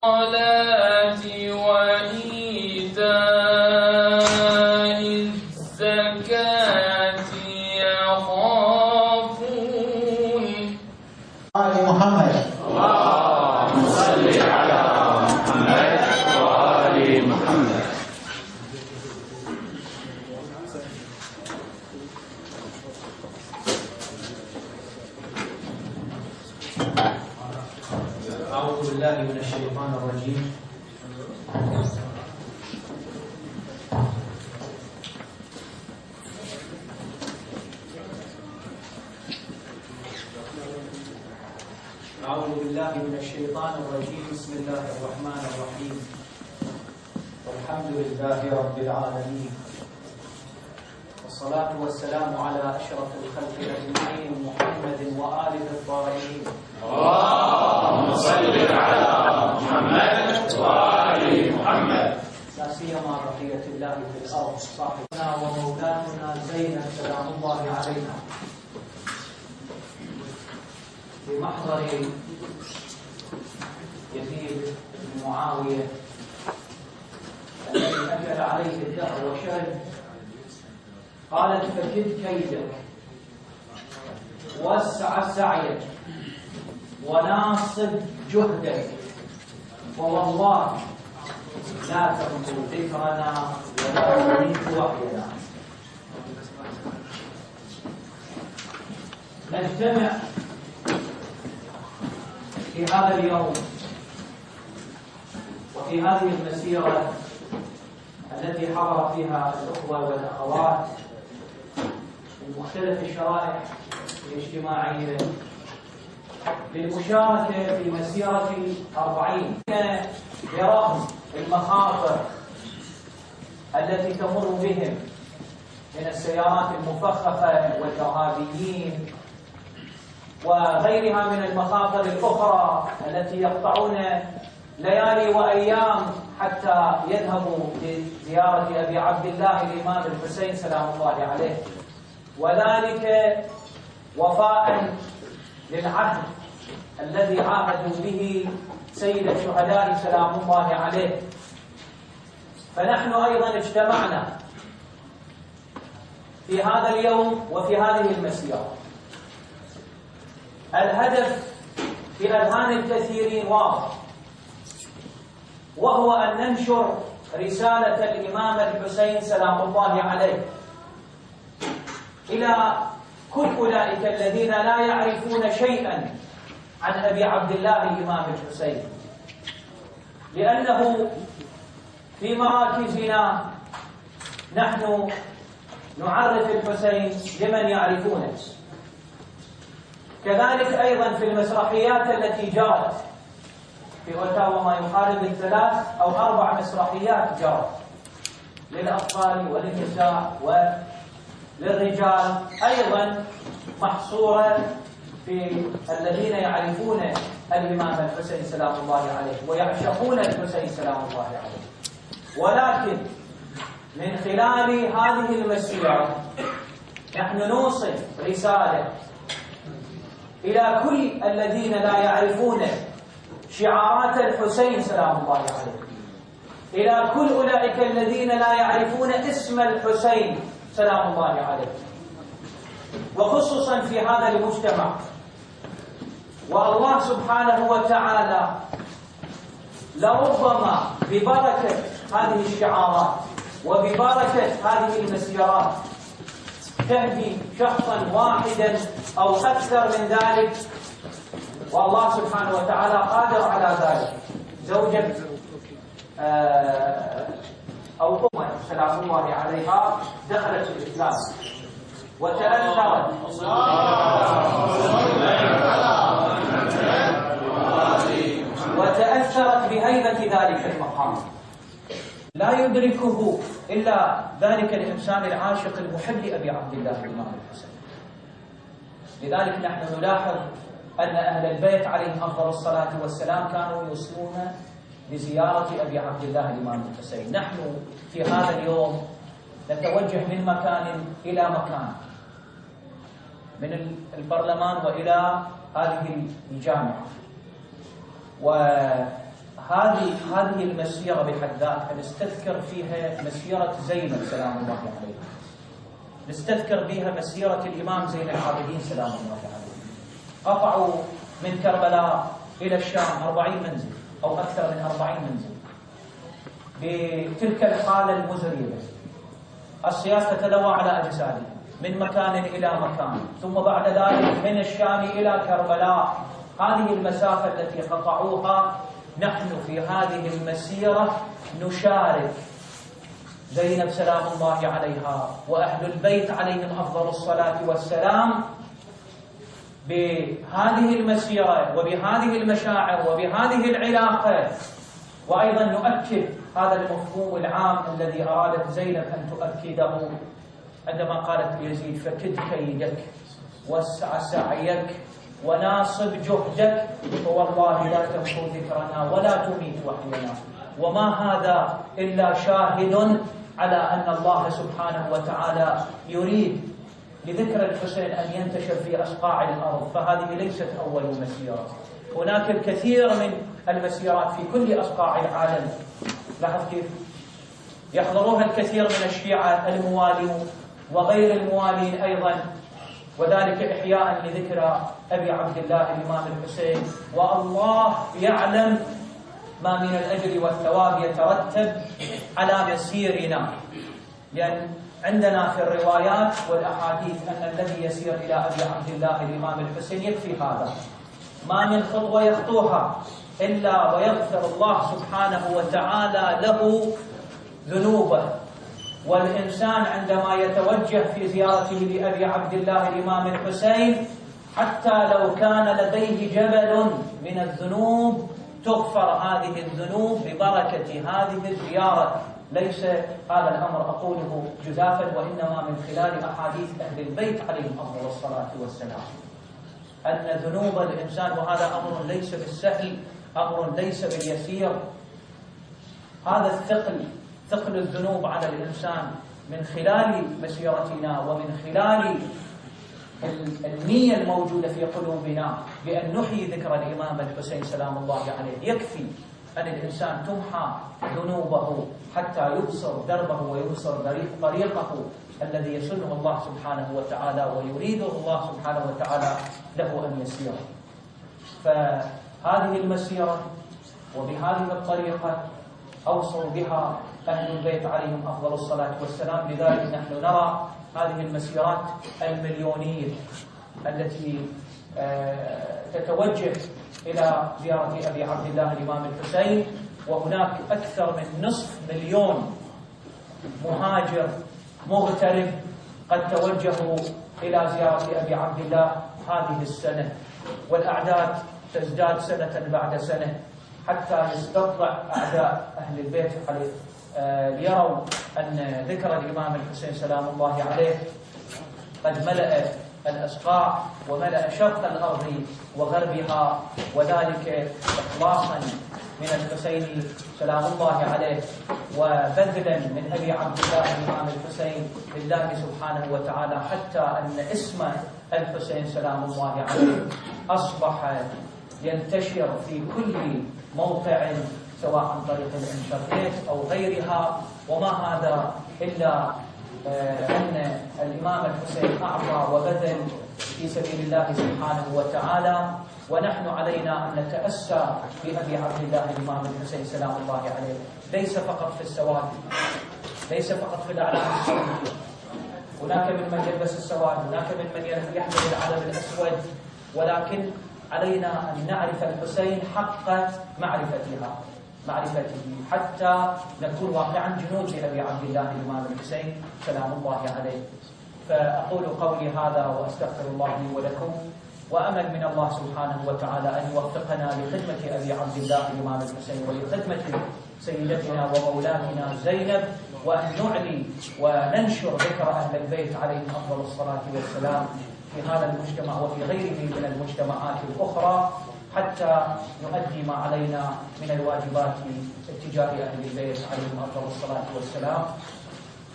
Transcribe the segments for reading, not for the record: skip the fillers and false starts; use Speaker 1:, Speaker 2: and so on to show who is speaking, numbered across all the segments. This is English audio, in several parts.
Speaker 1: الصلاة وإيتاء الزكاة يخافون
Speaker 2: آل محمد.
Speaker 3: اللهم صل على محمد وآل محمد.
Speaker 2: أعوذ بالله من الشيطان الرجيم. أعوذ بالله من الشيطان الرجيم. بسم الله الرحمن الرحيم. والحمد لله رب العالمين، والصلاة والسلام على أشرف الخلق أجمعين محمد وآله الطاهرين.
Speaker 3: اللهم صل على محمد وآل محمد.
Speaker 2: لا سيما بقية الله في الأرض صاحبنا ومولاتنا زينب سلام الله عليها، في محضر يزيد بن معاوية الذي أجل عليه الدهر وشرد. قالت: فجد كيدك واسع سعيك وناصب جهدك، ووالله لا تنقل ذكرنا ولا تميت وحينا. نجتمع في هذا اليوم وفي هذه المسيرة التي حضر فيها الأخوة والأخوات من مختلف الشرائح الاجتماعية للمشاركة في مسيرة 40 برغم المخاطر التي تمر بهم من السيارات المفخخة والإرهابيين وغيرها من المخاطر الأخرى التي يقطعون ليالي وأيام حتى يذهبوا لزيارة أبي عبد الله الإمام الحسين سلام الله عليه، وذلك وفاء للعهد الذي عاهدوا به سيد الشهداء سلام الله عليه. فنحن أيضا اجتمعنا في هذا اليوم وفي هذه المسيرة. الهدف في أذهان الكثيرين واضح، وهو أن ننشر رسالة الإمام الحسين سلام الله عليه إلى كل أولئك الذين لا يعرفون شيئا عن أبي عبد الله الإمام الحسين، لأنه في مراكزنا نحن نعرف الحسين لمن يعرفونه. كذلك أيضا في المسرحيات التي جرت في اوتاوا ما يقارب 3 أو 4 مسرحيات جرت للأطفال وللنساء وللرجال، أيضا محصورة في الذين يعرفون الإمام الحسين سلام الله عليه ويعشقون الحسين سلام الله عليه. ولكن من خلال هذه المسيرة نحن نوصل رسالة إلى كل الذين لا يعرفون شعارات الحسين سلام الله عليه، إلى كل أولئك الذين لا يعرفون اسم الحسين سلام الله عليه، وخصوصا في هذا المجتمع. والله سبحانه وتعالى لربما ببركة هذه الشعارات وببركة هذه المسيرات تهدي شخصا واحدا أو أكثر من ذلك، والله سبحانه وتعالى قادر على ذلك. زوجة أو أمة سلام الله عليها دخلت الإسلام وتأثرت بهيبة ذلك المقام. لا يدركه إلا ذلك الإنسان العاشق المحب لأبي عبد الله الإمام الحسين. لذلك نحن نلاحظ أن أهل البيت عليهم أفضل الصلاة والسلام كانوا يوصلون لزيارة أبي عبد الله الإمام الحسين. نحن في هذا اليوم نتوجه من مكان إلى مكان، من البرلمان وإلى هذه الجامعة، هذه المسيرة بحد ذاتها نستذكر فيها مسيرة زينب سلام الله عليها، نستذكر بها مسيرة الإمام زين العابدين سلام الله عليه. قطعوا من كربلاء إلى الشام 40 منزل أو أكثر من 40 منزل بتلك الحالة المزرية. الصياص تتلوى على أجسادهم من مكان إلى مكان، ثم بعد ذلك من الشام إلى كربلاء. هذه المسافة التي قطعوها نحن في هذه المسيرة نشارك زينب سلام الله عليها وأهل البيت عليهم أفضل الصلاة والسلام بهذه المسيرة وبهذه المشاعر وبهذه العلاقة. وأيضا نؤكد هذا المفهوم العام الذي أرادت زينب أن تؤكده عندما قالت يزيد: فكد كيدك وسع سعيك وناصب جهدك فوالله لا تمحو ذكرنا ولا تميت وحينا. وما هذا إلا شاهد على أن الله سبحانه وتعالى يريد لذكر الحسين أن ينتشر في أصقاع الأرض. فهذه ليست أول مسيرة، هناك الكثير من المسيرات في كل أصقاع العالم. لاحظ كيف يحضرها الكثير من الشيعة الموالين وغير الموالين أيضا، وذلك إحياء لذكرى أبي عبد الله الإمام الحسين. والله يعلم ما من الأجر والثواب يترتب على مسيرنا، لأن عندنا في الروايات والأحاديث أن الذي يسير إلى أبي عبد الله الإمام الحسين يكفي هذا، ما من خطوة يخطوها إلا ويغفر الله سبحانه وتعالى له ذنوبه. والإنسان عندما يتوجه في زيارته لأبي عبد الله الإمام الحسين حتى لو كان لديه جبل من الذنوب تغفر هذه الذنوب ببركة هذه الزيارة. ليس هذا الأمر أقوله جزافا، وإنما من خلال أحاديث أهل البيت عليهم أفضل الصلاة والسلام أن ذنوب الإنسان، وهذا أمر ليس بالسهل، أمر ليس باليسير. هذا ثقل الذنوب على الإنسان من خلال مسيرتنا ومن خلال النية الموجودة في قلوبنا بأن نحيي ذكر الإمام الحسين سلام الله عليه. يكفي أن الإنسان تمحى ذنوبه حتى يبصر دربه ويبصر طريقه الذي يسنه الله سبحانه وتعالى ويريده الله سبحانه وتعالى له أن يسيره. فهذه المسيرة وبهذه الطريقة أوصوا بها أهل البيت عليهم أفضل الصلاة والسلام. لذلك نحن نرى هذه المسيرات المليونية التي تتوجه إلى زيارة أبي عبد الله الإمام الحسين، وهناك أكثر من نصف مليون مهاجر مغترب قد توجهوا إلى زيارة أبي عبد الله هذه السنة، والأعداد تزداد سنة بعد سنة حتى يستطلع أعداء أهل البيت عليه ليروا أن ذكر الإمام الحسين سلام الله عليه قد ملأ الأصقاع وملأ شرق الأرض وغربها، وذلك إخلاصا من الحسين سلام الله عليه وبذلا من أبي عبد الله الإمام الحسين لله سبحانه وتعالى، حتى أن اسم الحسين سلام الله عليه أصبح ينتشر في كل موقع سواء عن طريق الانترنت أو غيرها. وما هذا إلا أن الإمام الحسين أعطى وبذل في سبيل الله سبحانه وتعالى، ونحن علينا أن نتأسى بأبي عبد الله الإمام الحسين سلام الله عليه، ليس فقط في السواد، ليس فقط في الأعلام السعودية. هناك من يلبس السواد، هناك من يحمل العلم الأسود، ولكن علينا أن نعرف الحسين حق معرفته حتى نكون واقعا جنود لأبي عبد الله الإمام الحسين سلام الله عليه. فأقول قولي هذا وأستغفر الله لي ولكم، وأمل من الله سبحانه وتعالى أن يوفقنا لخدمة أبي عبد الله الإمام الحسين ولخدمة سيدتنا ومولاتنا زينب، وأن نعلي وننشر ذكر أهل البيت عليهم أفضل الصلاة والسلام في هذا المجتمع وفي غيره من المجتمعات الأخرى، حتى نؤدي ما علينا من الواجبات اتجاه أهل البيت عليهم أفضل الصلاة والسلام.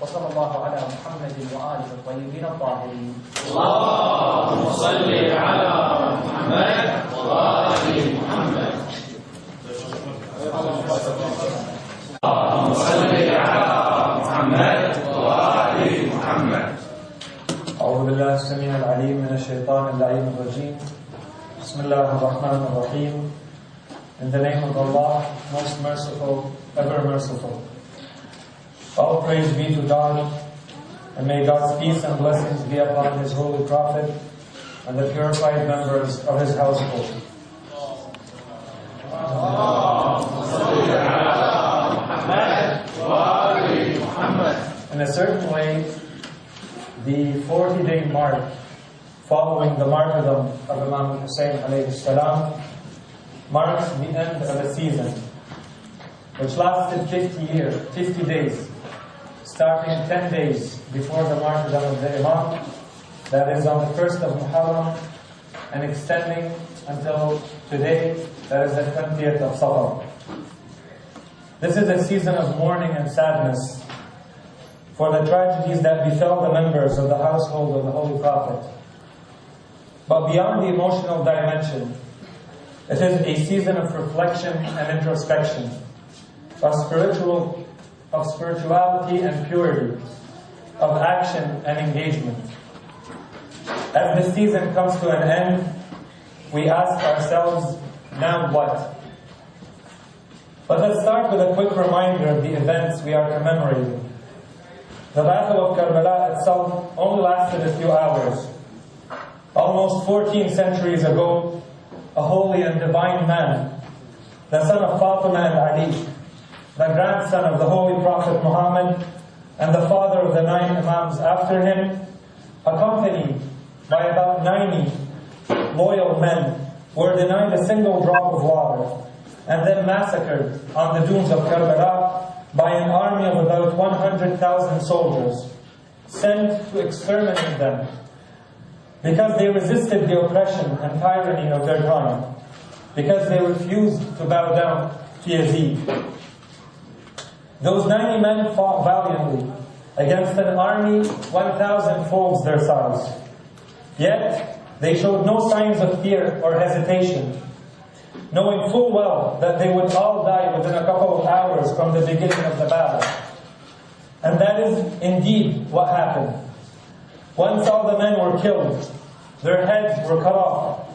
Speaker 2: وصلى الله على محمد وآله الطيبين الطاهرين.
Speaker 3: اللهم صل على محمد وآل محمد.
Speaker 4: Bismillah ar-Rahman ar-Rahim. In the name of Allah, most merciful, ever merciful. All praise be to God, and may God's peace and blessings be upon His holy Prophet and the purified members of His household. In a certain way, the 40-day mark following the martyrdom of Imam Hussein alayhi salam marks the end of a season which lasted 50 days, starting 10 days before the martyrdom of the Imam, that is on the 1st of Muharram, and extending until today, that is the 20th of Safar. This is a season of mourning and sadness for the tragedies that befell the members of the household of the Holy Prophet. But beyond the emotional dimension, it is a season of reflection and introspection, of spirituality and purity, of action and engagement. As this season comes to an end, we ask ourselves, now what? Let us start with a quick reminder of the events we are commemorating. The Battle of Karbala itself only lasted a few hours. Almost 14 centuries ago, a holy and divine man, the son of Fatima and Ali, the grandson of the Holy Prophet Muhammad, and the father of the 9 Imams after him, accompanied by about 90 loyal men, were denied a single drop of water, and then massacred on the dunes of Karbala by an army of about 100,000 soldiers, sent to exterminate them, because they resisted the oppression and tyranny of their time, because they refused to bow down to Yazid. Those 90 men fought valiantly against an army 1,000 folds their size. Yet, they showed no signs of fear or hesitation, knowing full well that they would all die within a couple of hours from the beginning of the battle. And that is indeed what happened. Once all the men were killed, their heads were cut off,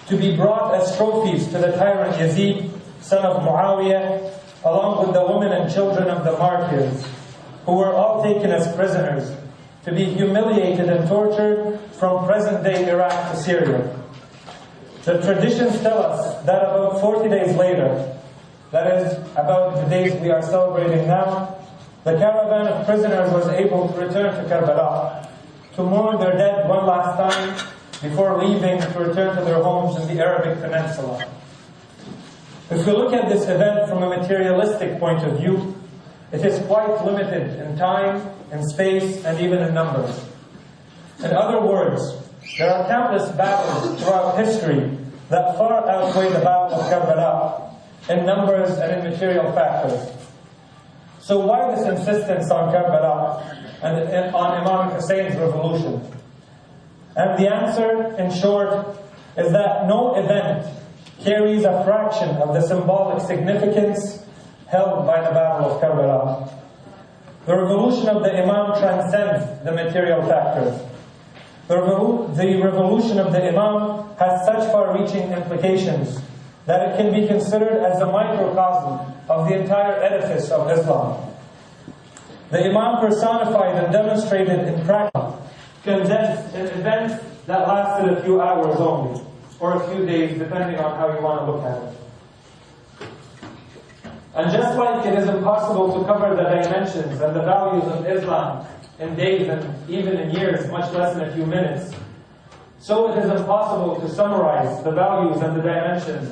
Speaker 4: to be brought as trophies to the tyrant Yazid, son of Muawiyah, along with the women and children of the martyrs, who were all taken as prisoners, to be humiliated and tortured from present-day Iraq to Syria. The traditions tell us that about 40 days later, that is, about the days we are celebrating now, the caravan of prisoners was able to return to Karbala, to mourn their dead one last time before leaving to return to their homes in the Arabic Peninsula. If we look at this event from a materialistic point of view, it is quite limited in time, in space, and even in numbers. In other words, there are countless battles throughout history that far outweigh the Battle of Karbala in numbers and in material factors. So why this insistence on Karbala and on Imam Hussein's revolution? And the answer, in short, is that no event carries a fraction of the symbolic significance held by the Battle of Karbala. The revolution of the Imam transcends the material factors. The revolution of the Imam has such far-reaching implications that it can be considered as a microcosm of the entire edifice of Islam. The Imam personified and demonstrated in practice, condensed an event that lasted a few hours only, or a few days, depending on how you want to look at it. And just like it is impossible to cover the dimensions and the values of Islam in days and even in years, much less in a few minutes, so it is impossible to summarize the values and the dimensions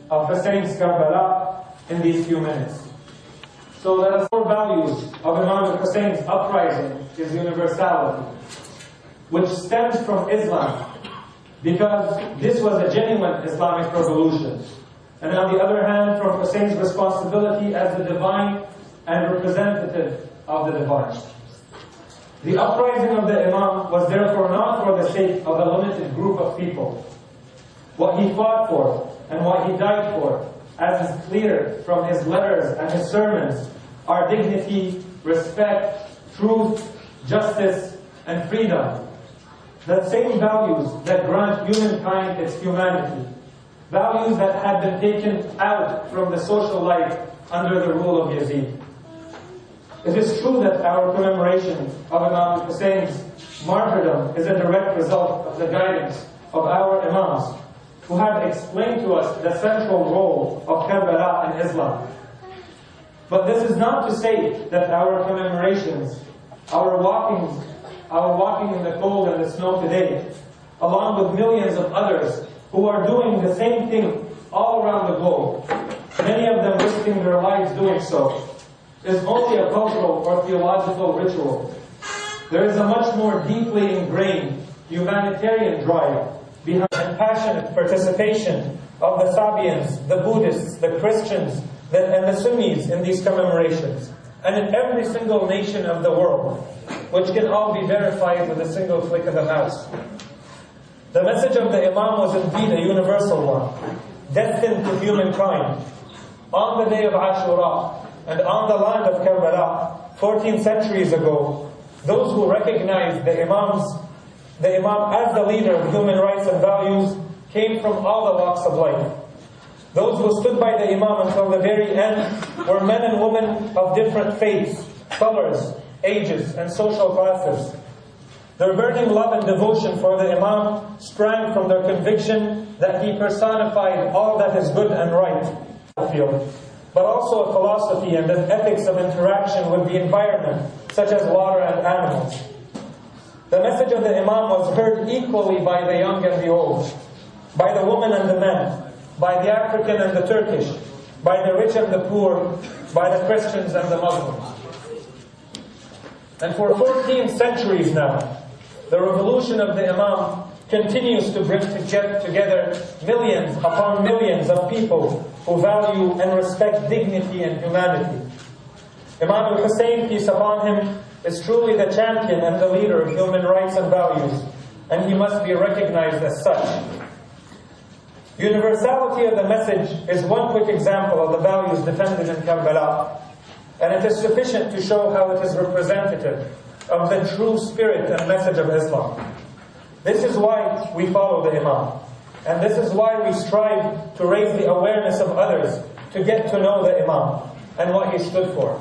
Speaker 4: of Hussein's Karbala in these few minutes. So the core values of Imam Hussein's uprising is universality, which stems from Islam, because this was a genuine Islamic revolution. And on the other hand, from Hussein's responsibility as the divine and representative of the divine. The uprising of the Imam was therefore not for the sake of a limited group of people. What he fought for and what he died for, as is clear from his letters and his sermons, are dignity, respect, truth, justice, and freedom. The same values that grant humankind its humanity values that had been taken out from the social life under the rule of Yazid. It is true that our commemoration of Imam Hussein's martyrdom is a direct result of the guidance of our Imams, who have explained to us the central role of Karbala in Islam. But this is not to say that our commemorations, our walking in the cold and the snow today, along with millions of others who are doing the same thing all around the globe, many of them risking their lives doing so, is only a cultural or theological ritual. There is a much more deeply ingrained humanitarian drive behind and passionate participation of the Sabians, the Buddhists, the Christians, and the Sunnis in these commemorations, and in every single nation of the world, which can all be verified with a single click of the mouse. The message of the Imam was indeed a universal one, destined to humankind. On the day of Ashura, and on the land of Karbala, 14 centuries ago, those who recognized the Imam as the leader of human rights and values came from all the walks of life. Those who stood by the Imam until the very end were men and women of different faiths, colors, ages, and social classes. Their burning love and devotion for the Imam sprang from their conviction that he personified all that is good and right, but also a philosophy and an ethics of interaction with the environment, such as water and animals. The message of the Imam was heard equally by the young and the old, by the woman and the men, by the African and the Turkish, by the rich and the poor, by the Christians and the Muslims. And for 14 centuries now, the revolution of the Imam continues to bring together millions upon millions of people who value and respect dignity and humanity. Imam al-Hussein, peace upon him, is truly the champion and the leader of human rights and values, and he must be recognized as such. Universality of the message is one quick example of the values defended in Karbala, and it is sufficient to show how it is representative of the true spirit and message of Islam. This is why we follow the Imam, and this is why we strive to raise the awareness of others to get to know the Imam and what he stood for.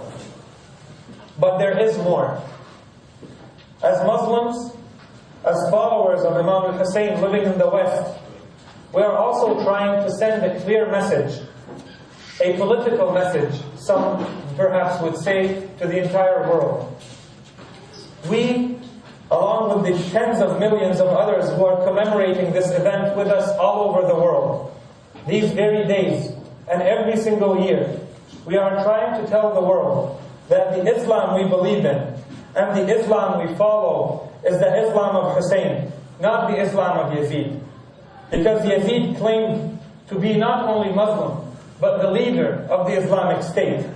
Speaker 4: But there is more. As Muslims, as followers of Imam al-Hussein living in the West, we are also trying to send a clear message, a political message, some perhaps would say, to the entire world. We, along with the tens of millions of others who are commemorating this event with us all over the world, these very days and every single year, we are trying to tell the world that the Islam we believe in and the Islam we follow is the Islam of Hussein, not the Islam of Yazid. Because Yazid claimed to be not only Muslim, but the leader of the Islamic State.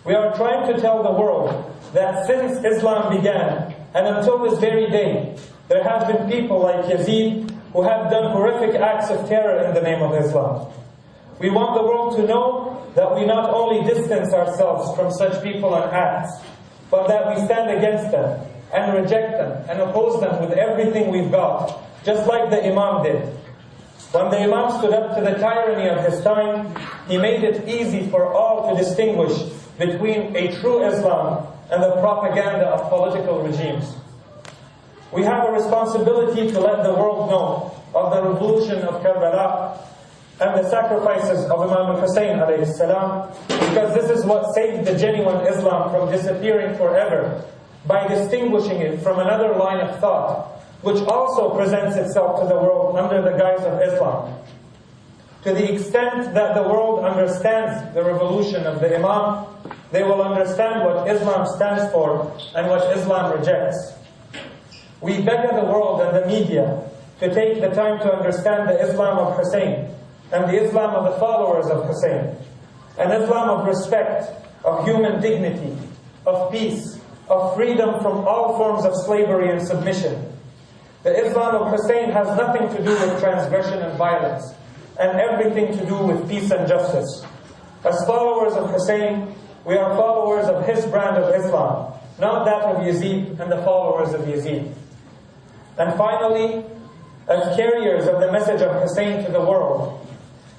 Speaker 4: We are trying to tell the world that since Islam began, and until this very day, there have been people like Yazid who have done horrific acts of terror in the name of Islam. We want the world to know that we not only distance ourselves from such people and acts, but that we stand against them and reject them and oppose them with everything we've got, just like the Imam did. When the Imam stood up to the tyranny of his time, he made it easy for all to distinguish between a true Islam and the propaganda of political regimes. We have a responsibility to let the world know of the revolution of Karbala and the sacrifices of Imam al-Hussein alayhi salam, because this is what saved the genuine Islam from disappearing forever, by distinguishing it from another line of thought, which also presents itself to the world under the guise of Islam. To the extent that the world understands the revolution of the Imam, they will understand what Islam stands for and what Islam rejects. We beg of the world and the media to take the time to understand the Islam of Hussein and the Islam of the followers of Hussein, an Islam of respect, of human dignity, of peace, of freedom from all forms of slavery and submission. The Islam of Hussein has nothing to do with transgression and violence, and everything to do with peace and justice. As followers of Hussein, we are followers of his brand of Islam, not that of Yazid and the followers of Yazid. And finally, as carriers of the message of Hussein to the world,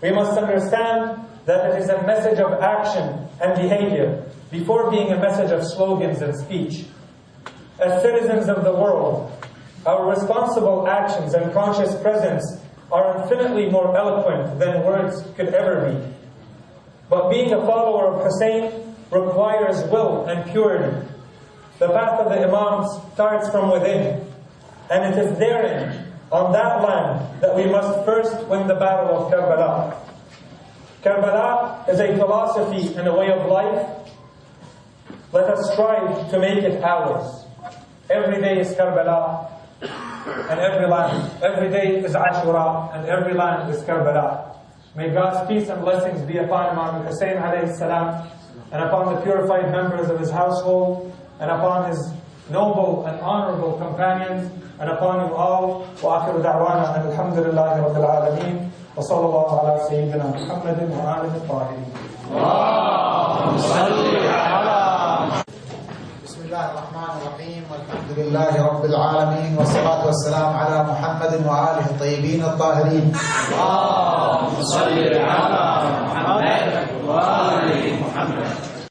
Speaker 4: We must understand that it is a message of action and behavior before being a message of slogans and speech. As citizens of the world, our responsible actions and conscious presence are infinitely more eloquent than words could ever be. But being a follower of Hussein requires will and purity. The path of the Imams starts from within, and it is therein, on that land, that we must first win the battle of Karbala. Karbala is a philosophy and a way of life. Let us strive to make it ours. Every day is Karbala, and every day is Ashura, and every land is Karbala. May God's peace and blessings be upon Imam Hussein alayhi salam, and upon the purified members of his household, and upon his noble and honorable companions, and upon you all. وآخر دعوانا أن الحمد لله رب العالمين وصلى الله على سيدنا محمد وآله الطاهرين.
Speaker 3: اللهم صل على.
Speaker 5: بسم الله الرحمن الرحيم والحمد لله رب العالمين والصلاة والسلام على محمد وآله الطيبين الطاهرين.
Speaker 3: اللهم صل على محمد وآل محمد.